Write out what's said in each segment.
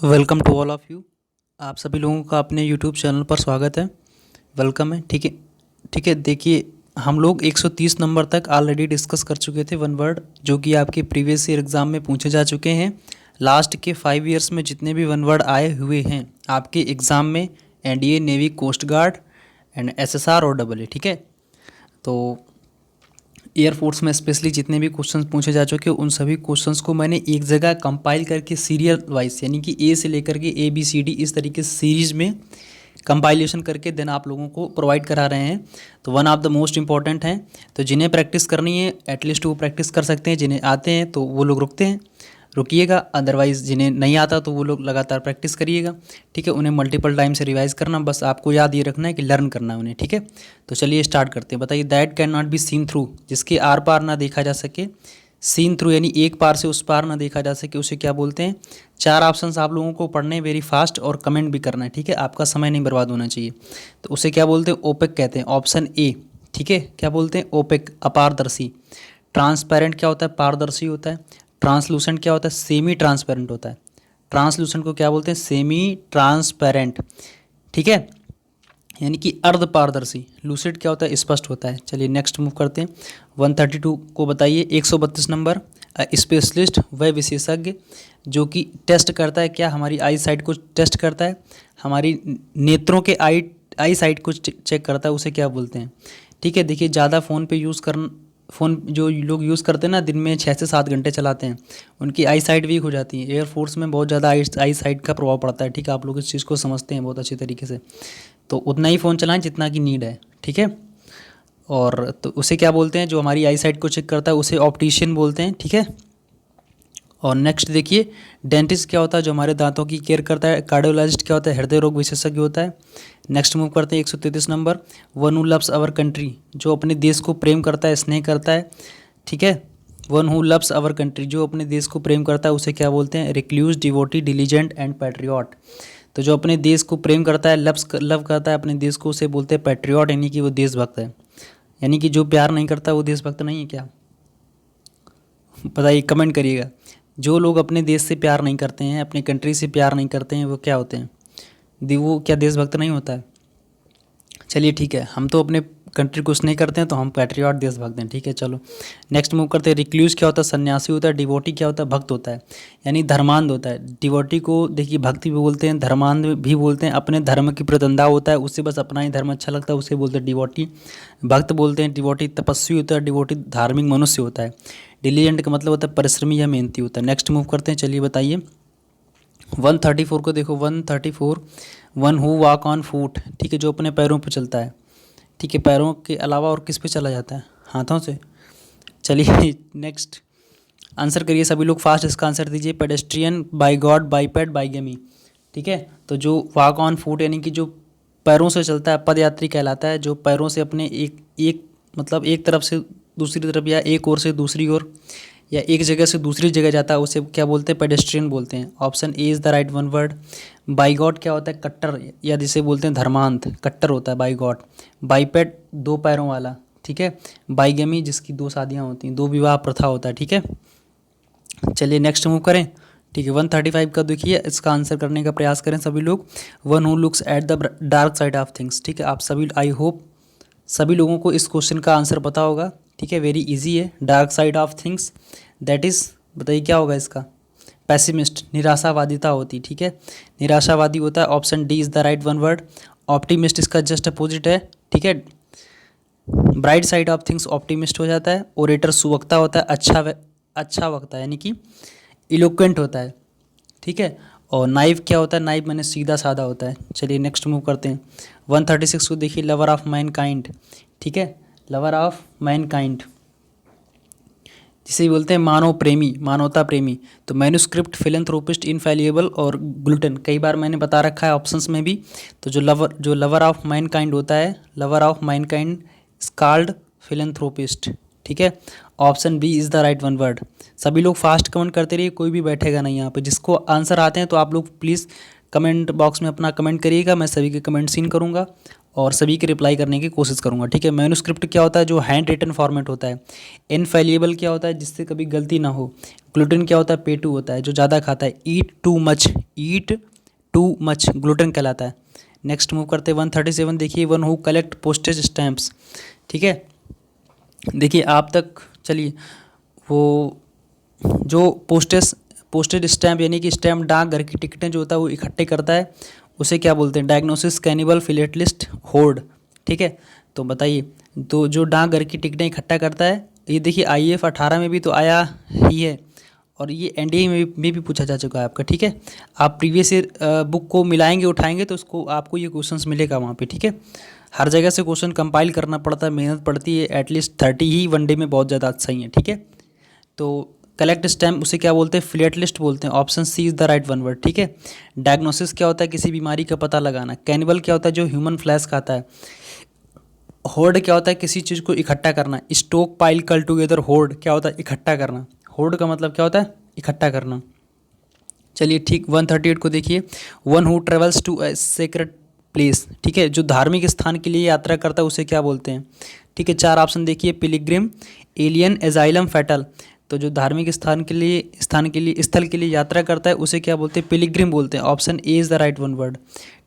Welcome to all of you. आप सभी लोगों का अपने यूट्यूब चैनल पर स्वागत है। वेलकम है। ठीक है। देखिए, हम लोग 130 नंबर तक ऑलरेडी डिस्कस कर चुके थे वन वर्ड, जो कि आपके प्रीवियस ईयर एग्ज़ाम में पूछे जा चुके हैं। लास्ट के 5 ईयर्स में जितने भी वन वर्ड आए हुए हैं आपके एग्ज़ाम में, NDA, navy, coast guard and SSR और डबल ए, ठीक है। तो एयरफोर्स में स्पेशली जितने भी क्वेश्चंस पूछे जा चुके हैं उन सभी क्वेश्चंस को मैंने एक जगह कंपाइल करके सीरियल वाइज, यानी कि ए से लेकर के ए बी सी डी इस तरीके से सीरीज में कंपाइलेशन करके देन आप लोगों को प्रोवाइड करा रहे हैं। तो one of the most important हैं, तो जिन्हें प्रैक्टिस करनी है एटलीस्ट वो प्रैक्टिस कर सकते हैं, जिन्हें आते हैं तो वो लोग रुकिएगा, अदरवाइज़ जिन्हें नहीं आता तो वो लोग लगातार प्रैक्टिस करिएगा, ठीक है। उन्हें मल्टीपल टाइम से रिवाइज करना, बस आपको याद ये रखना है कि लर्न करना है उन्हें, ठीक है। तो चलिए स्टार्ट करते हैं। बताइए, that can not be seen through, जिसके आर पार ना देखा जा सके। सीन थ्रू यानी एक पार से उस पार ना देखा जा सके, उसे क्या बोलते हैं। 4 ऑप्शंस आप लोगों को पढ़ने हैं वेरी फास्ट और कमेंट भी करना है, ठीक है, आपका समय नहीं बर्बाद होना चाहिए। तो उसे क्या बोलते हैं, ओपेक कहते हैं, ऑप्शन ए, ठीक है। क्या बोलते हैं, ओपेक, अपारदर्शी। ट्रांसपेरेंट क्या होता है, पारदर्शी होता है। ट्रांसलूसेंट क्या होता है, सेमी ट्रांसपेरेंट होता है। ट्रांसलूसेंट को क्या बोलते हैं, सेमी ट्रांसपेरेंट, ठीक है, यानी कि अर्ध पारदर्शी। लूसिड क्या होता है, स्पष्ट होता है। चलिए नेक्स्ट मूव करते हैं। 132 को बताइए, 132 नंबर। स्पेशलिस्ट वह विशेषज्ञ जो कि टेस्ट करता है, क्या हमारी आई साइट को टेस्ट करता है, हमारी नेत्रों के आई साइट को चेक करता है, उसे क्या बोलते हैं, ठीक है। देखिए, ज़्यादा फ़ोन जो लोग यूज़ करते हैं ना, दिन में 6 से 7 घंटे चलाते हैं, उनकी आई साइट वीक हो जाती है। एयरफोर्स में बहुत ज़्यादा आई साइट का प्रभाव पड़ता है, ठीक है। आप लोग इस चीज़ को समझते हैं बहुत अच्छी तरीके से। तो उतना ही फ़ोन चलाएं जितना की नीड है, ठीक है। और तो उसे क्या बोलते हैं, जो हमारी आई साइट को चेक करता है उसे ऑप्टिशियन बोलते हैं, ठीक है। और नेक्स्ट देखिए, डेंटिस्ट क्या होता है, जो हमारे दांतों की केयर करता है। कार्डियोलॉजिस्ट क्या होता है, हृदय रोग विशेषज्ञ होता है। नेक्स्ट मूव करते हैं 133 number. One who loves our country, जो अपने देश को प्रेम करता है, स्नेह करता है, ठीक है। One who loves our country, जो अपने देश को प्रेम करता है उसे क्या बोलते हैं, recluse, devotee, diligent and patriot. तो जो अपने देश को प्रेम करता है, लव करता है अपने देश को, उसे बोलते हैं पैट्रियट, यानी कि वो देशभक्त है। यानी कि जो प्यार नहीं करता वो देशभक्त नहीं है क्या, बताइए, कमेंट करिएगा। जो लोग अपने देश से प्यार नहीं करते हैं, अपनी कंट्री से प्यार नहीं करते हैं, वो क्या होते हैं, वो क्या देशभक्त नहीं होता है। चलिए ठीक है, हम तो अपने कंट्री को नहीं करते हैं तो हम पैट्रियट देशभक्त हैं, ठीक है। चलो नेक्स्ट मूव करते हैं। रिक्लूज क्या होता है, सन्यासी होता है। डिवोटी क्या होता है, भक्त होता है, यानी धर्मांध होता है। डिवोटी को देखिए भक्ति भी बोलते हैं, धर्मांध भी बोलते हैं। अपने धर्म की प्रतिबंधा होता है, उससे बस अपना ही धर्म अच्छा लगता है, उसे बोलते हैं डिवोटी। भक्त बोलते हैं। डिवोटी तपस्वी होता है। डिवोटी धार्मिक मनुष्य होता है। डिलीजेंट का मतलब होता है परिश्रमी या मेहनती होता है। नेक्स्ट मूव करते हैं, चलिए बताइए 134 को देखो। 134, one who walk on foot, ठीक है, जो अपने पैरों पर चलता है, ठीक है। पैरों के अलावा और किस पे चला जाता है, हाथों से। चलिए नेक्स्ट आंसर करिए सभी लोग फास्ट, इसका आंसर दीजिए। पेडेस्ट्रियन, बाई गॉड, बाईपैड, बाईगेमी, ठीक है। तो जो वॉक ऑन फूट यानी कि जो पैरों से चलता है, पदयात्री कहलाता है। जो पैरों से अपने एक मतलब एक तरफ से दूसरी तरफ, या एक ओर से दूसरी ओर, या एक जगह से दूसरी जगह जाता है, उसे क्या बोलते हैं, पेडेस्ट्रियन बोलते हैं। Option A is the right one word. By God क्या होता है, कट्टर, या जिसे बोलते हैं धर्मांध, कट्टर होता है बाई गॉड। बाईपैड 2 पैरों वाला, ठीक है। बाईगेमी जिसकी 2 शादियाँ होती हैं, 2 विवाह प्रथा होता है, ठीक है। चलिए नेक्स्ट मूव करें, ठीक है। 135 का देखिए, इसका आंसर करने का प्रयास करें सभी लोग। One who looks at the dark side of things, ठीक है। आप सभी, आई होप सभी लोगों को इस क्वेश्चन का आंसर पता होगा, ठीक है। वेरी इजी है। Dark side of things that is, बताइए क्या होगा इसका, पैसिमिस्ट, निराशावादिता होती, ठीक है। निराशावादी होता है। Option D is the right one word. Optimist इसका जस्ट अपोजिट है, ठीक है। Bright side of things optimist हो जाता है। ओरेटर सुवक्ता होता है, अच्छा वक्ता यानी कि इलोक्वेंट होता है, ठीक है। और नाइव क्या होता है, नाइव मैंने सीधा साधा होता है। चलिए नेक्स्ट मूव करते हैं। 136 को देखिए, लवर ऑफ मैन काइंड, ठीक है। लवर ऑफ मैन काइंड जिसे बोलते हैं मानव प्रेमी, मानवता प्रेमी। तो मैन्युस्क्रिप्ट, फिलैंथ्रोपिस्ट, इनफैलिएबल और ग्लूटन, कई बार मैंने बता रखा है ऑप्शंस में भी। तो जो लवर ऑफ मैन काइंड होता है, lover of mankind called philanthropist, ठीक है। Option B is the right one word. सभी लोग फास्ट कमेंट करते रहिए, कोई भी बैठेगा नहीं यहाँ पे। जिसको आंसर आते हैं तो आप लोग प्लीज़ कमेंट बॉक्स में अपना कमेंट करिएगा, मैं सभी के कमेंट सीन करूँगा। और सभी के रिप्लाई करने की कोशिश करूँगा, ठीक है। मैन्युस्क्रिप्ट क्या होता है, जो हैंड रिटन फॉर्मेट होता है। इनफेलिएबल क्या होता है, जिससे कभी गलती ना हो। ग्लूटेन क्या होता है, पेटू होता है, जो ज़्यादा खाता है। ईट टू मच ग्लूटेन कहलाता है। नेक्स्ट मूव करते हैं 137, देखिए one who collect postage stamps, ठीक है। देखिए आप तक चलिए, वो जो पोस्टेज स्टैम्प यानी कि स्टैम्प डाक घर की टिकटें जो होता है वो इकट्ठे करता है, उसे क्या बोलते हैं, डायग्नोसिस कैनिबल फिलेटलिस्ट होर्ड, ठीक है। तो बताइए, तो जो डाक घर की टिकटें इकट्ठा करता है, ये देखिए IAF 18 में भी तो आया ही है, और ये NDA में भी पूछा जा चुका है आपका, ठीक है। आप प्रीवियस ईयर बुक को मिलाएंगे उठाएंगे तो उसको आपको ये क्वेश्चंस मिलेगा वहाँ पे, ठीक है। हर जगह से क्वेश्चन कंपाइल करना पड़ता है, मेहनत पड़ती है, एटलीस्ट 30 ही वनडे में बहुत ज़्यादा सही है, ठीक है। तो कलेक्ट स्टैम्प उसे क्या बोलते हैं, फिलेट लिस्ट बोलते हैं। Option C is the right one word, ठीक है। डायग्नोसिस क्या होता है, किसी बीमारी का पता लगाना। कैनिबल क्या होता है, जो ह्यूमन फ्लैश खाता है। होर्ड क्या होता है, किसी चीज़ को इकट्ठा करना। स्टोक पाइल कल टुगेदर होर्ड क्या होता है, इकट्ठा करना। होर्ड का मतलब क्या होता है, इकट्ठा करना। चलिए ठीक, 138 को देखिए, one who travels to a sacred place, ठीक है, जो धार्मिक स्थान के लिए यात्रा करता है उसे क्या बोलते हैं, ठीक है। 4 ऑप्शन देखिए, पिलिग्रिम, एलियन, एजाइलम, फैटल। तो जो धार्मिक स्थल के लिए यात्रा करता है उसे क्या बोलते हैं, पिलिग्रिम बोलते हैं। Option A is the right one word,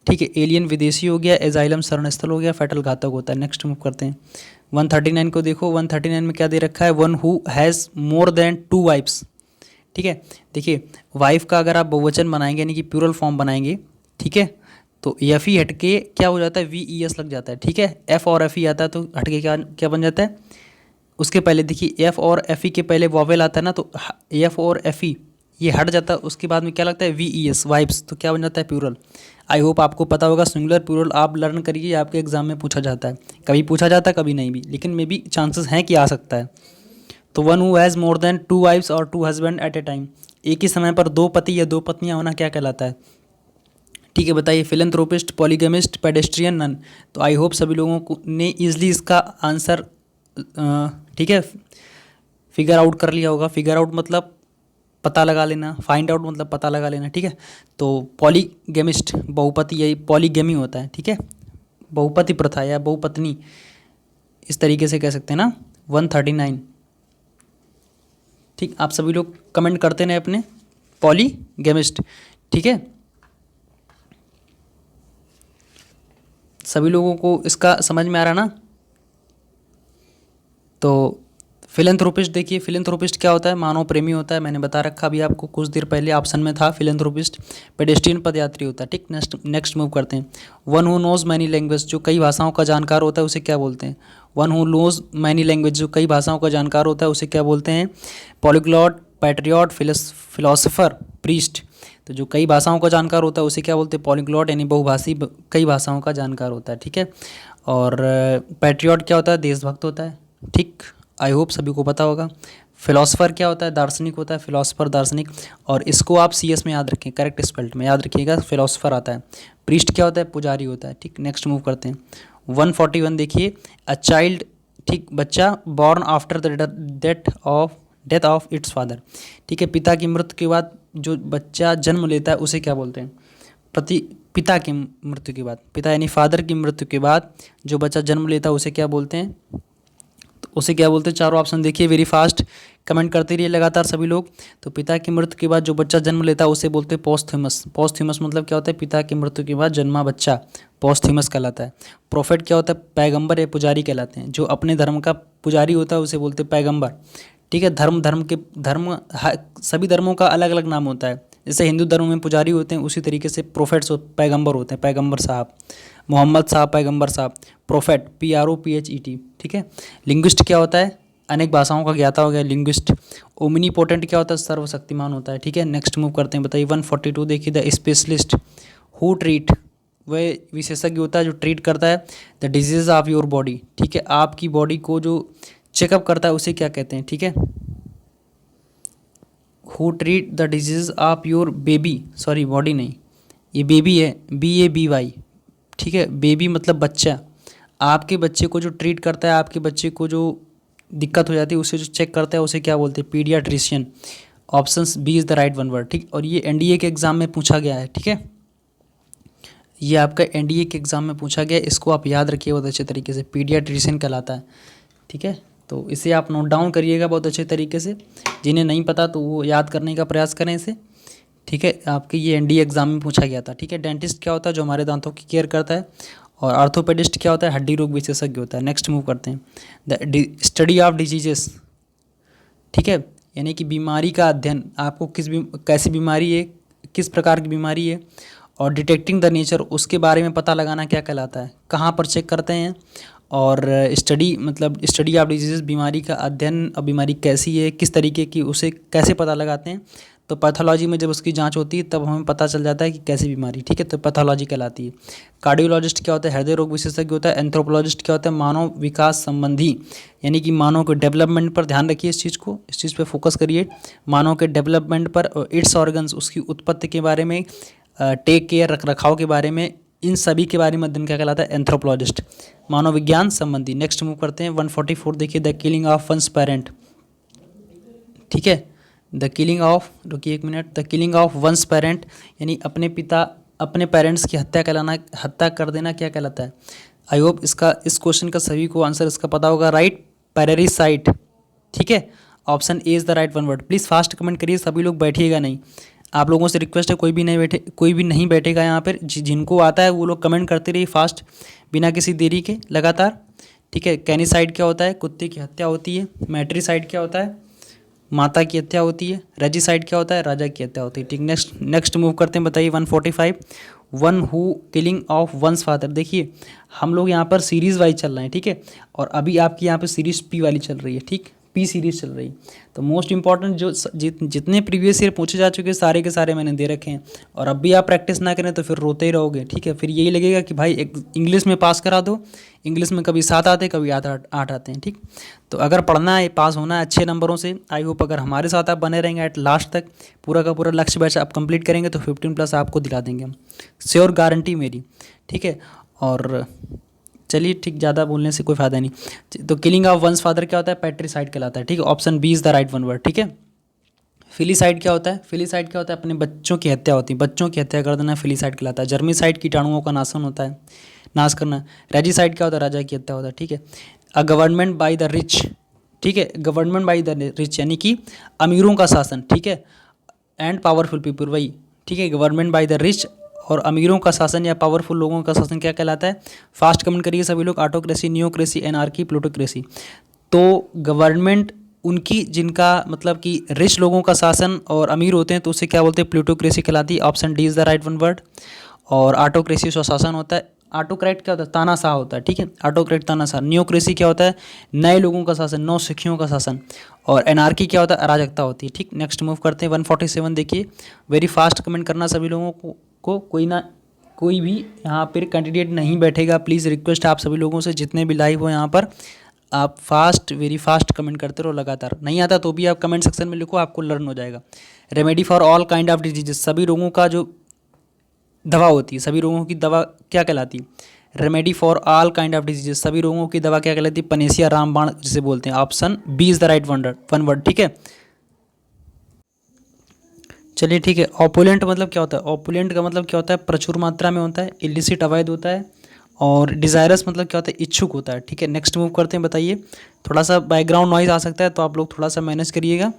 ठीक है। एलियन विदेशी हो गया, एजाइलम शरणस्थल हो गया, फैटल घातक होता है। नेक्स्ट मूव करते हैं 139 को देखो, 139 में क्या दे रखा है, one who has more than 2 wives, ठीक है। देखिए वाइफ का अगर आप बहुवचन बनाएंगे यानी कि प्लूरल फॉर्म बनाएंगे, ठीक है, तो एफ ही हटके क्या हो जाता है, VES लग जाता है, ठीक है। एफ और एफ ई आता है तो हटके क्या क्या बन जाता है, उसके पहले देखिए एफ और एफ ई के पहले वॉवेल आता है ना, तो एफ और एफ ई ये हट जाता है, उसके बाद में क्या लगता है, VES वाइफ्स, तो क्या बन जाता है, प्लूरल। आई होप आपको पता होगा, सिंगुलर प्लूरल आप लर्न करिए, आपके एग्जाम में पूछा जाता है, कभी पूछा जाता है कभी नहीं भी, लेकिन मे बी चांसेस हैं कि आ सकता है। तो one who has more than 2 wives और 2 हस्बैंड एट ए टाइम, एक ही समय पर 2 पति या 2 पत्नियां होना क्या कहलाता है, ठीक है। बताइए, फिलेंथ्रोपिस्ट, पॉलीगेमिस्ट, पेडेस्ट्रियन, नन। तो आई होप सभी लोगों को ने ईजिली इसका आंसर, ठीक है, फिगर आउट कर लिया होगा। फिगर आउट मतलब पता लगा लेना, फाइंड आउट मतलब पता लगा लेना, ठीक है। तो पॉलीगेमिस्ट बहुपति, यही पॉलीगेमी होता है, ठीक है, बहुपति प्रथा या बहुपत्नी, इस तरीके से कह सकते हैं ना। 139, ठीक। आप सभी लोग कमेंट करते रहे अपने, पॉलीगेमिस्ट, ठीक है। सभी लोगों को इसका समझ में आ रहा ना। तो फिलेंथ्रोपिस्ट देखिए, फिलेंथ्रोपिस्ट क्या होता है, मानव प्रेमी होता है, मैंने बता रखा अभी आपको कुछ देर पहले ऑप्शन में था फिलेंथ्रोपिस्ट। पेडेस्ट्रियन पदयात्री होता है, ठीक। नेक्स्ट मूव करते हैं, one who knows many language, जो कई भाषाओं का जानकार होता है उसे क्या बोलते हैं। One who knows many language, जो कई भाषाओं का जानकार होता है उसे क्या बोलते हैं, पॉलीग्लॉट, पैट्रियट, फिलोसोफर, प्रीस्ट। तो जो कई भाषाओं का जानकार होता है उसे क्या बोलते हैं, पॉलीग्लॉट, यानी बहुभाषी, कई भाषाओं का जानकार होता है, ठीक है। और पैट्रियट क्या होता है, देशभक्त होता है, ठीक। आई होप सभी को पता होगा। फिलोसफर क्या होता है, दार्शनिक होता है, फिलोसफर दार्शनिक। और इसको आप CS में याद रखें, करेक्ट स्पेल्ड में याद रखिएगा, फिलोसफर आता है। प्रीस्ट क्या होता है, पुजारी होता है, ठीक। नेक्स्ट मूव करते हैं 141 देखिए, अ चाइल्ड, ठीक, बच्चा, born after the death of its father, ठीक है। पिता की मृत्यु के बाद जो बच्चा जन्म लेता है उसे क्या बोलते हैं, पिता की मृत्यु के बाद, पिता यानी फादर की मृत्यु के बाद जो बच्चा जन्म लेता है उसे क्या बोलते हैं, तो उसे क्या बोलते हैं। चारों ऑप्शन देखिए, वेरी फास्ट कमेंट करते रहिए लगातार सभी लोग। तो पिता की मृत्यु के बाद जो बच्चा जन्म लेता है उसे बोलते हैं पोस्थ्यूमस। पोस्थ्यूमस मतलब क्या होता है, पिता की मृत्यु के बाद जन्मा बच्चा पोस्थ्यूमस कहलाता है। प्रोफेट क्या होता है, पैगंबर या पुजारी कहलाते हैं, जो अपने धर्म का पुजारी होता है उसे बोलते हैं पैगंबर, ठीक है। सभी धर्मों का अलग अलग नाम होता है, जैसे हिंदू धर्म में पुजारी होते हैं उसी तरीके से प्रोफेट्स पैगंबर होते हैं, पैगंबर साहब, मोहम्मद साहब, पैगंबर साहब, प्रोफेट, PROPHET, ठीक है। लिंग्विस्ट क्या होता है, अनेक भाषाओं का ज्ञाता हो गया लिंग्विस्ट। ओमनीपोटेंट क्या होता है, सर्वशक्तिमान होता है, ठीक है। नेक्स्ट मूव करते हैं, बताइए 142 देखिए, द स्पेशलिस्ट हु ट्रीट, वह विशेषज्ञ होता है जो ट्रीट करता है the disease of your body, ठीक है। आपकी बॉडी को जो चेकअप करता है उसे क्या कहते हैं, ठीक है। Who treat the disease of your baby, sorry body नहीं, ये बेबी है, BABY, ठीक है। बेबी मतलब बच्चा, आपके बच्चे को जो ट्रीट करता है, आपके बच्चे को जो दिक्कत हो जाती है उसे जो चेक करता है उसे क्या बोलते हैं, paediatrician. Option B is the right one word, ठीक। और ये NDA के एग्जाम में पूछा गया है, ठीक है। ये आपका एनडीए के एग्ज़ाम में पूछा गया, इसको आप याद रखिए बहुत अच्छे तरीके से, पीडियाट्रिशियन कहलाता है। ठीक है, तो इसे आप नोट डाउन करिएगा बहुत अच्छे तरीके से, जिन्हें नहीं पता तो वो याद करने का प्रयास करें इसे। ठीक है, आपके ये एनडीए एग्ज़ाम में पूछा गया था। ठीक है, डेंटिस्ट क्या होता है, जो हमारे दांतों की केयर करता है, और आर्थोपेडिस्ट क्या होता है, हड्डी रोग विशेषज्ञ होता है। नेक्स्ट मूव करते हैं, द स्टडी ऑफ डिजीजेस। ठीक है, यानी कि बीमारी का अध्ययन, आपको कैसी बीमारी है, किस प्रकार की बीमारी है, और डिटेक्टिंग द नेचर, उसके बारे में पता लगाना क्या कहलाता है, कहाँ पर चेक करते हैं। और स्टडी मतलब स्टडी ऑफ डिजीज़, बीमारी का अध्ययन, और बीमारी कैसी है, किस तरीके की, उसे कैसे पता लगाते हैं। तो पैथोलॉजी में जब उसकी जांच होती है तब हमें पता चल जाता है कि कैसी बीमारी। ठीक है, तो पैथोलॉजी कहलाती है। कार्डियोलॉजिस्ट क्या होता है, हृदय रोग विशेषज्ञ होता है। एंथ्रोपोलॉजिस्ट क्या होता है, मानव विकास संबंधी, यानी कि मानव के डेवलपमेंट पर ध्यान रखिए, इस चीज़ पे फोकस करिए, मानव के डेवलपमेंट पर। इट्स ऑर्गन्स, उसकी उत्पत्ति के बारे में, टेक केयर, रख रखाव के बारे में, इन सभी के बारे में अध्ययन क्या कहलाता है, एंथ्रोपोलॉजिस्ट, मानव विज्ञान संबंधी। नेक्स्ट मूव करते हैं 144, देखिए, the killing of one's parent. ठीक है, द किलिंग ऑफ, रुकिए एक minute, the killing of one's parent, यानी अपने पेरेंट्स की हत्या कर देना क्या कहलाता है। आई होप इस क्वेश्चन का सभी को आंसर इसका पता होगा। राइट, पैरेरिसाइट। ठीक है, option A is the right one word. Please fast comment करिए, सभी लोग बैठिएगा नहीं, आप लोगों से रिक्वेस्ट है, कोई भी नहीं बैठेगा यहाँ पर। जिनको आता है वो लोग कमेंट करते रहिए फास्ट, बिना किसी देरी के, लगातार। ठीक है, कैनिसाइड क्या होता है, कुत्ते की हत्या होती है। मैट्रिसाइड क्या होता है, माता की हत्या होती है। रेजिसाइड क्या होता है, राजा की हत्या होती है। ठीक, नेक्स्ट मूव करते हैं, बताइए 145, one who killing of once father. देखिए, हम लोग यहाँ पर सीरीज़ वाइज चल रहे हैं। ठीक है, और अभी आपकी यहाँ पर सीरीज़ पी वाली चल रही है। ठीक, पी सीरीज़ चल रही है। तो मोस्ट इंपॉर्टेंट जो जितने प्रीवियस ईयर पूछे जा चुके सारे के सारे मैंने दे रखे हैं, और अब भी आप प्रैक्टिस ना करें तो फिर रोते ही रहोगे। ठीक है, फिर यही लगेगा कि भाई एक इंग्लिश में पास करा दो। इंग्लिश में कभी 7 आते, कभी 8 आते हैं। ठीक, तो अगर पढ़ना है, पास होना है अच्छे नंबरों से, आई होप अगर हमारे साथ आप बने रहेंगे एट लास्ट तक, पूरा का पूरा लक्ष्य बैच आप कंप्लीट करेंगे तो 15+ आपको दिला देंगे हम, श्योर गारंटी मेरी। ठीक है, और चलिए ठीक, ज़्यादा बोलने से कोई फ़ायदा नहीं। तो किलिंग ऑफ वंस फादर क्या होता है, पैट्रिसाइड कहलाता है। ठीक है, option B is the right one word. ठीक है, फिलीसाइड क्या होता है, फिलीसाइड क्या होता है, अपने बच्चों की हत्या होती है, बच्चों की हत्या कर देना फिलीसाइड कहलाता है। जर्मीसाइड कीटाणुओं का नाशन होता है, नाश करना। रेजिसाइड क्या होता है, राजा की हत्या होता है। ठीक है, a government by the rich. ठीक है, गवर्नमेंट बाय द रिच यानी कि अमीरों का शासन। ठीक है, एंड पावरफुल पीपल, वही। ठीक है, गवर्नमेंट बाय द रिच और अमीरों का शासन या पावरफुल लोगों का शासन क्या कहलाता है। फास्ट कमेंट करिए सभी लोग, ऑटोक्रेसी, नियोक्रेसी, एनार्की, प्लूटोक्रेसी। तो गवर्नमेंट उनकी जिनका मतलब कि रिच लोगों का शासन और अमीर होते हैं तो उसे क्या बोलते हैं, प्लूटोक्रेसी कहलाती है। Option D is the right one word. और ऑटोक्रेसी स्वशासन होता है। ऑटोक्रेट क्या होता है, तानाशाह होता है। ठीक है, ऑटोक्रेट तानाशाह। नियोक्रेसी क्या होता है, नए लोगों का शासन, नौ सिखियों का शासन। और एनार्की क्या होता है, अराजकता होती है। ठीक, नेक्स्ट मूव करते हैं 147, देखिए, वेरी फास्ट कमेंट करना सभी लोगों को कोई भी यहाँ पर कैंडिडेट नहीं बैठेगा। प्लीज़ रिक्वेस्ट आप सभी लोगों से, जितने भी लाइव हो यहाँ पर, आप वेरी फास्ट कमेंट करते रहो लगातार। नहीं आता तो भी आप कमेंट सेक्शन में लिखो, आपको लर्न हो जाएगा। Remedy for all kind of diseases, सभी रोगों का जो दवा होती है, सभी रोगों की दवा क्या कहलाती है, remedy for all kind of diseases, सभी रोगों की दवा क्या कहलाती है, पनेसिया रामबाण जिसे बोलते हैं। Option B is the right one word. ठीक है, चलिए ठीक है। ऑपुलेंट मतलब क्या होता है, ऑपुलेंट का मतलब क्या होता है, प्रचुर मात्रा में होता है, इलिसिट अवैध होता है। और डिज़ायरस मतलब क्या होता है, इच्छुक होता है। ठीक है, नेक्स्ट मूव करते हैं, बताइए। थोड़ा सा बैकग्राउंड नॉइज़ आ सकता है तो आप लोग थोड़ा सा मैनेज करिएगा।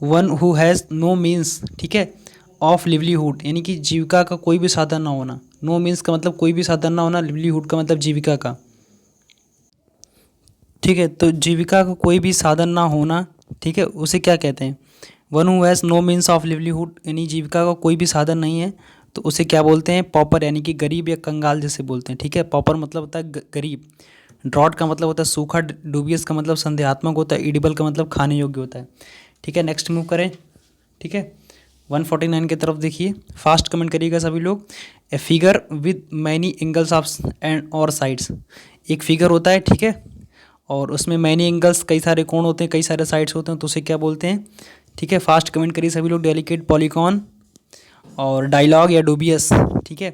One who has no means, ठीक है, ऑफ लिवलीहुड, यानी कि जीविका का कोई भी साधन ना होना। नो मीन्स का मतलब कोई भी साधन ना होना, लिवलीहुड का मतलब जीविका का। ठीक है, तो जीविका का कोई भी साधन ना होना, ठीक है, उसे क्या कहते हैं, one who has no means of livelihood, यानी जीविका का कोई भी साधन नहीं है तो उसे क्या बोलते हैं, पॉपर, यानी कि गरीब या कंगाल जैसे बोलते हैं। ठीक है, पॉपर मतलब होता है गरीब। ड्रॉट का मतलब होता है सूखा। डूबियस का मतलब संदेहात्मक होता है। एडिबल का मतलब खाने योग्य होता है। ठीक है, नेक्स्ट मूव करें। ठीक है, 149 की तरफ देखिए, फास्ट कमेंट करिएगा सभी लोग। A figure with many angles of and और साइड्स, एक फिगर होता है, ठीक है, और उसमें मैनी एंगल्स, कई सारे कोण होते हैं, कई सारे साइड्स होते हैं, तो उसे क्या बोलते हैं। ठीक है, फास्ट कमेंट करिए सभी लोग। डेलिकेट, पॉलीगॉन और डायलॉग या डूबियस। ठीक है,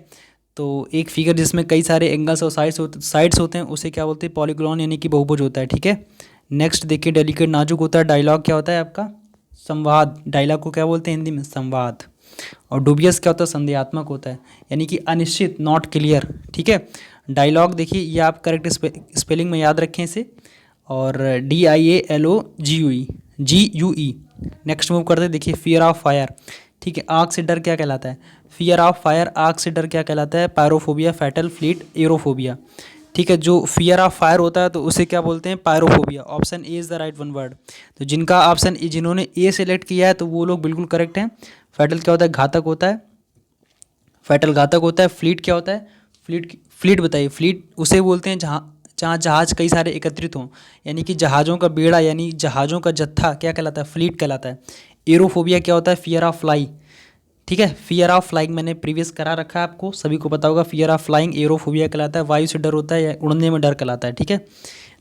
तो एक फिगर जिसमें कई सारे एंगल्स और साइड्स होते हैं उसे क्या बोलते हैं, पॉलीगॉन, यानी कि बहुभुज होता है। ठीक है, नेक्स्ट देखिए, डेलिकेट नाजुक होता है। डायलॉग क्या होता है आपका, संवाद। डायलॉग को क्या बोलते हैं हिंदी में, संवाद। और डूबियस क्या होता है, संदेहात्मक होता है, यानी कि अनिश्चित, नॉट क्लियर। ठीक है, डायलॉग देखिए, ये आप करेक्ट स्पेलिंग में याद रखें इसे, और DIALOGUE। नेक्स्ट मूव करते हैं, देखिए फियर ऑफ फायर। ठीक है, आग से डर क्या कहलाता है, फियर ऑफ फायर, आग से डर क्या कहलाता है, पायरोफोबिया, फैटल, फ्लीट, एरोफोबिया। ठीक है, जो फियर ऑफ फायर होता है तो उसे क्या बोलते हैं, pyrophobia. Option A is the right one word. तो जिनका ऑप्शन ए, जिन्होंने ए सेलेक्ट किया है तो वो लोग बिल्कुल करेक्ट हैं। फैटल क्या होता है, घातक होता है, फैटल घातक होता है। फ्लीट क्या होता है, फ्लीट बताइए। फ्लीट उसे बोलते हैं जहाँ जहाँ जहाज़ कई सारे एकत्रित हों, यानी कि जहाज़ों का बेड़ा, यानी जहाज़ों का जत्था क्या कहलाता है, फ्लीट कहलाता है। एरोफोबिया क्या होता है, फियर ऑफ फ्लाई। ठीक है, फियर ऑफ फ्लाइंग मैंने प्रीवियस करा रखा है, आपको सभी को पता होगा। फियर ऑफ फ्लाइंग एरोफोबिया कहलाता है, वायु से डर होता है या उड़ने में डर कहलाता है। ठीक है,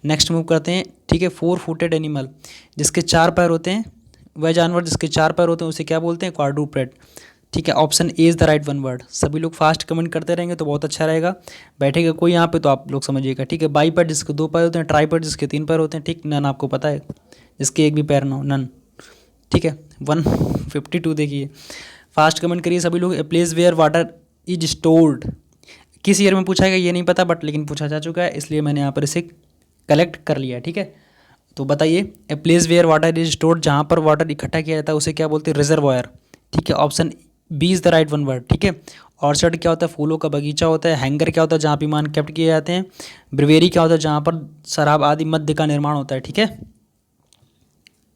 नेक्स्ट मूव करते हैं। ठीक है, 4 फुटेड एनिमल, जिसके 4 पैर होते हैं, वह जानवर जिसके 4 पैर होते हैं उसे क्या बोलते हैं, क्वाड्रूपेड। ठीक है, option A is the right one word. सभी लोग फास्ट कमेंट करते रहेंगे तो बहुत अच्छा रहेगा। बैठेगा कोई यहाँ पे तो आप लोग समझिएगा। ठीक है, बाईपैड जिसके 2 पैर होते हैं, ट्राईपैड जिसके 3 पैर होते हैं। ठीक, नन आपको पता है, जिसके एक भी पैर ना हो, नन। ठीक है, 152 देखिए, फास्ट कमेंट करिए सभी लोग। A place where water is stored, किस ईयर में पूछा गया ये नहीं पता, बट लेकिन पूछा जा चुका है, इसलिए मैंने यहाँ पर इसे कलेक्ट कर लिया। ठीक है, तो बताइए, a place where water is stored, जहाँ पर वाटर इकट्ठा किया जाता है उसे क्या बोलते हैं, रिजर्वायर। ठीक है, option B is the right one word. ठीक है, ऑर्चर्ड क्या होता है, फूलों का बगीचा होता है। हैंगर क्या होता है, जहाँ विमान केप्ट किए जाते हैं। ब्रिवेरी क्या होता है, जहाँ पर शराब आदि मद्य का निर्माण होता है। ठीक है,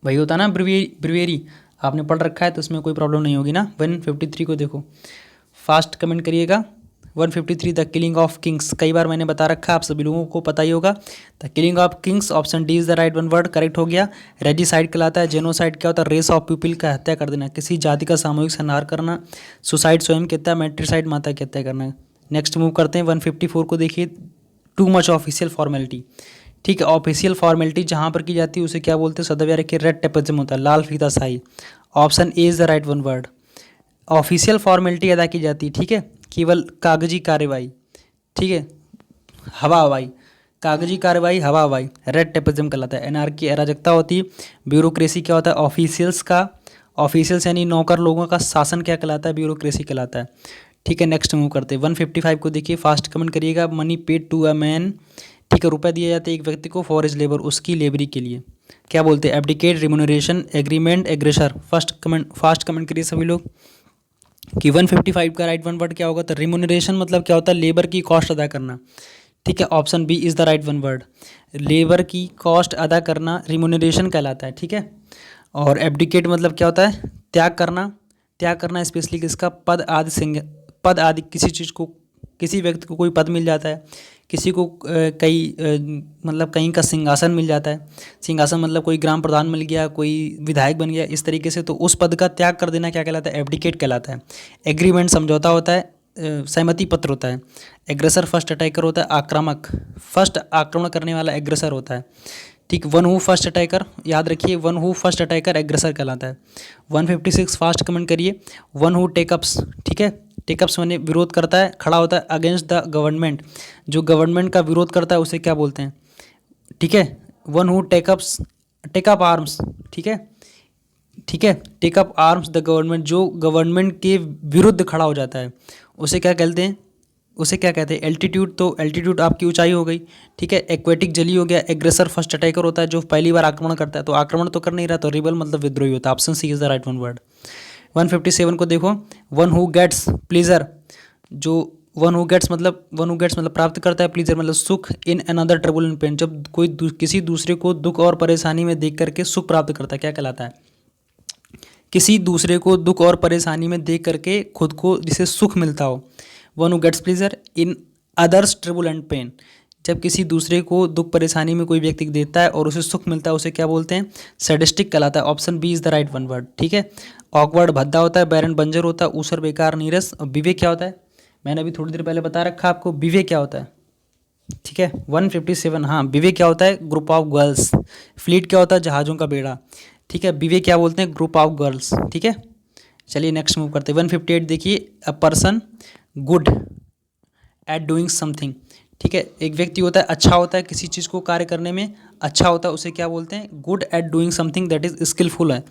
वही होता है ना ब्रिवेरी, आपने पढ़ रखा है तो उसमें कोई प्रॉब्लम नहीं होगी ना। 153 को देखो, फास्ट कमेंट करिएगा। 153 द किलिंग ऑफ किंग्स, कई बार मैंने बता रखा है, आप सभी लोगों को पता ही होगा। The killing of Kings, option D is the right one word, correct हो गया। रेजिसाइड कहलाता है। जेनोसाइड क्या होता है, रेस ऑफ पीपल का हत्या कर देना, किसी जाति का सामूहिक संहार करना। सुसाइड स्वयं कहता है। मैट्रिसाइड माता की हत्या करना। नेक्स्ट मूव करते हैं, 154 को देखिए, टू मच ऑफिशियल फॉर्मेलिटी। ठीक है, ऑफिशियल फॉर्मेलिटी जहाँ पर की जाती है उसे क्या बोलते हैं, सदव्य रखिए, रेड टेपिज्म होता है, लाल फीता शाही। Option A is the right one word. Official formality अदा की जाती है, ठीक है, केवल कागजी कार्यवाही। ठीक है, हवा हवाई, कागजी कार्यवाही, हवा हवाई, रेड टेपिज्म कहलाता है। एनार्की अराजकता होती है। ब्यूरोक्रेसी क्या होता है, ऑफिशियल्स का, ऑफिशियल्स यानी नौकर लोगों का शासन क्या कहलाता है, ब्यूरोक्रेसी कहलाता है। ठीक है, नेक्स्ट मूव करते हैं। 155 को देखिए, फास्ट कमेंट करिएगा। Money paid to a man, ठीक है, रुपये दिए जाते हैं एक व्यक्ति को, फॉर इज लेबर, उसकी लेबरी के लिए, क्या बोलते हैं, abdicate, remuneration, agreement, aggressor. Fast comment करिए सभी लोग कि 155 का राइट वन वर्ड क्या होगा। तो रिम्यूनरेशन मतलब क्या होता है, लेबर की कॉस्ट अदा करना। ठीक है, option B is the right one word. Labour की कॉस्ट अदा करना रिम्यूनरेशन कहलाता है। ठीक है, और एब्डिकेट मतलब क्या होता है, त्याग करना। त्याग करना स्पेशली किसका, पद आदि, किसी चीज़ को, किसी व्यक्ति को कोई पद मिल जाता है, किसी को मतलब कहीं का सिंहासन मिल जाता है। सिंहासन मतलब कोई ग्राम प्रधान मिल गया, कोई विधायक बन गया, इस तरीके से, तो उस पद का त्याग कर देना क्या कहलाता है, एब्डिकेट कहलाता है। एग्रीमेंट समझौता होता है, सहमति पत्र होता है। एग्रेसर फर्स्ट अटैकर होता है, आक्रामक, फर्स्ट आक्रमण करने वाला एग्रेसर होता है। ठीक, वन हु फर्स्ट अटैकर, याद रखिए, one who first attacker aggressor कहलाता है। 156 फास्ट कमेंट करिए। वन हु टेकअप्स, ठीक है, टेकअप्स मैंने विरोध करता है, खड़ा होता है अगेंस्ट द गवर्नमेंट, जो गवर्नमेंट का विरोध करता है उसे क्या बोलते हैं। ठीक है, वन हु टेकअप्स, टेकअप आर्म्स, ठीक है, ठीक है, टेकअप आर्म्स द गवर्नमेंट, जो गवर्नमेंट के विरुद्ध खड़ा हो जाता है उसे क्या कहते हैं, उसे क्या कहते हैं, एल्टीट्यूड। तो एल्टीट्यूड आपकी ऊंचाई हो गई। ठीक है, एक्वेटिक जली हो गया। एग्रेसर फर्स्ट अटैकर होता है जो पहली बार आक्रमण करता है, तो आक्रमण तो कर नहीं रहा, तो रिबल मतलब विद्रोही होता है। Option C is the right one word. 157 को देखो, वन हु गेट्स प्लीजर, जो वन हु गेट्स मतलब प्राप्त करता है, प्लीजर मतलब सुख, in another trouble and pain, जब कोई किसी दूसरे को दुख और परेशानी में देख करके सुख प्राप्त करता है, क्या कहलाता है, किसी दूसरे को दुख और परेशानी में देख करके खुद को जिसे सुख मिलता हो। One who gets pleasure in others trouble and pain, जब किसी दूसरे को दुख परेशानी में कोई व्यक्ति देता है और उसे सुख मिलता है उसे क्या बोलते हैं, सैडिस्टिक कहलाता है। Option B is the right one word. ठीक है, ऑकवर्ड भद्दा होता है, बैरन बंजर होता है, ऊसर बेकार नीरस। और विवेक क्या होता है, मैंने अभी थोड़ी देर पहले बता रखा आपको विवेक क्या होता है। ठीक है, 157, हाँ, विवेक क्या होता है, ग्रुप ऑफ गर्ल्स। फ्लीट क्या होता है, जहाज़ों का बेड़ा। ठीक है, विवेक क्या बोलते हैं, ग्रुप ऑफ गर्ल्स। ठीक है, चलिए नेक्स्ट मूव करते हैं। 158 देखिए, a person good at doing something. ठीक है, एक व्यक्ति होता है अच्छा होता है किसी चीज़ को कार्य करने में, अच्छा होता है उसे क्या बोलते हैं, good at doing something that is skillful है।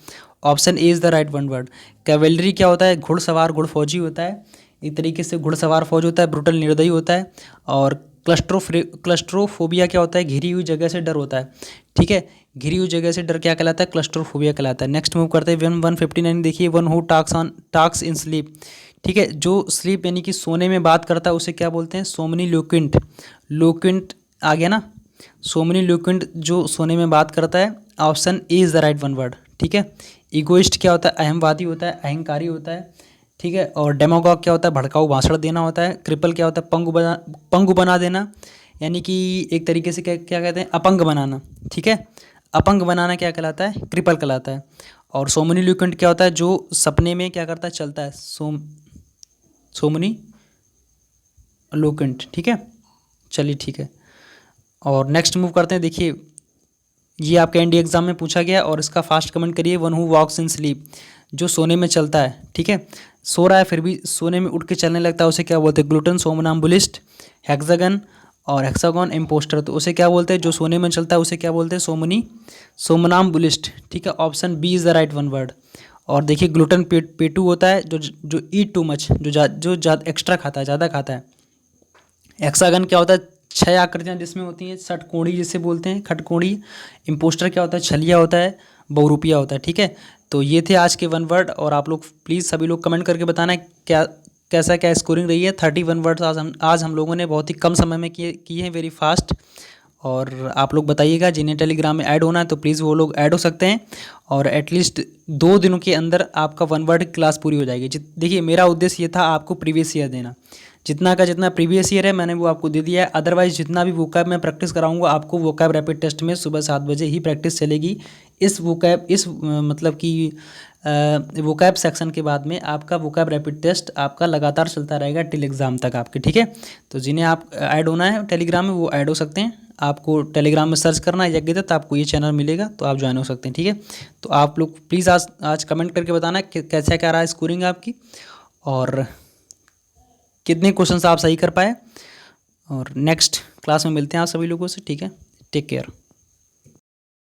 Option A is the right one word. Cavalry क्या होता है, घुड़सवार घुड़फौजी होता है, एक तरीके से घुड़सवार फौज होता है, ब्रुटल निर्दयी होता है। और क्लस्ट्रोफोबिया क्या होता है, घिरी हुई जगह से डर होता है। ठीक है, घिरी हुई जगह से डर क्या कहलाता है, क्लस्ट्रोफोबिया कहलाता है। नेक्स्ट मूव करते हैं 159 देखिए, वन हु टाक्स इन स्लीप। ठीक है, जो स्लीप यानी कि सोने में बात करता है उसे क्या बोलते हैं, सोमनी ल्यूकेंट। ल्यूकेंट आ गया ना, सोमनी ल्यूकेंट जो सोने में बात करता है। Option A is the right one word. ठीक है, इगोइस्ट क्या होता है, अहमवादी होता है, अहंकारी होता है। ठीक है, और डेमागॉग क्या होता है, भड़काऊ भाषण देना होता है। क्रिपल क्या होता है, पंगु बना देना, यानी कि एक तरीके से क्या क्या कहते हैं, अपंग बनाना। ठीक है, अपंग बनाना क्या कहलाता है, क्रिपल कहलाता है। और सोमनी ल्यूकेंट क्या होता है, जो सपने में क्या करता है, चलता है, सोमनी ल्यूकेंट। ठीक है, चलिए ठीक है। और नेक्स्ट मूव करते हैं, देखिए ये आपके एनडी एग्जाम में पूछा गया और इसका फास्ट कमेंट करिए। One who walks in sleep, जो सोने में चलता है। ठीक है, सो रहा है फिर भी सोने में उठ के चलने लगता है, उसे क्या बोलते हैं, ग्लूटन, सोमनाम्बुलिस्ट, हेक्सागन और हेक्सागोन इम्पोस्टर। तो उसे क्या बोलते हैं, जो सोने में चलता है उसे क्या बोलते हैं, सोमनाम्बुलिस्ट। ठीक है, option B is the right one word. और देखिए ग्लूटन पेटू होता है, जो ईट टू मच, जो ज़्यादा एक्स्ट्रा खाता है, ज़्यादा खाता है। हेक्सागन क्या होता है, 6 आकृतियाँ जिसमें होती हैं, षटकोणी जिसे बोलते हैं, खटकोणी। इम्पोस्टर क्या होता है, छलिया होता है, बहुरूपिया होता है। ठीक है, तो ये थे आज के वन वर्ड। और आप लोग प्लीज़ सभी लोग कमेंट करके बताना है क्या कैसा क्या स्कोरिंग रही है। 31 वर्ड्स आज हम लोगों ने बहुत ही कम समय में किए हैं, वेरी फास्ट। और आप लोग बताइएगा जिन्हें टेलीग्राम में ऐड होना है तो प्लीज़ वो लोग ऐड हो सकते हैं। और एटलीस्ट 2 दिनों के अंदर आपका वन वर्ड क्लास पूरी हो जाएगी। देखिए मेरा उद्देश्य ये था आपको प्रीवियस ईयर देना, जितना का जितना प्रीवियस ईयर है मैंने वो आपको दे दिया है। अदरवाइज जितना भी वोकैब मैं प्रैक्टिस कराऊंगा आपको, वोकैब रैपिड टेस्ट में सुबह 7 बजे ही प्रैक्टिस चलेगी। मतलब कि वोकैब सेक्शन के बाद में आपका वोकैब रैपिड टेस्ट आपका लगातार चलता रहेगा टिल एग्ज़ाम तक आपके। ठीक है, तो जिन्हें आप ऐड होना है टेलीग्राम में वो ऐड हो सकते हैं। आपको टेलीग्राम में सर्च करना है यज्ञदत्त, आपको ये चैनल मिलेगा तो आप ज्वाइन हो सकते हैं। ठीक है, तो आप लोग प्लीज़ आज कमेंट करके बताना कैसा क्या रहा है स्कोरिंग आपकी, और कितने क्वेश्चंस आप सही कर पाए। और नेक्स्ट क्लास में मिलते हैं आप सभी लोगों से। ठीक है, टेक केयर।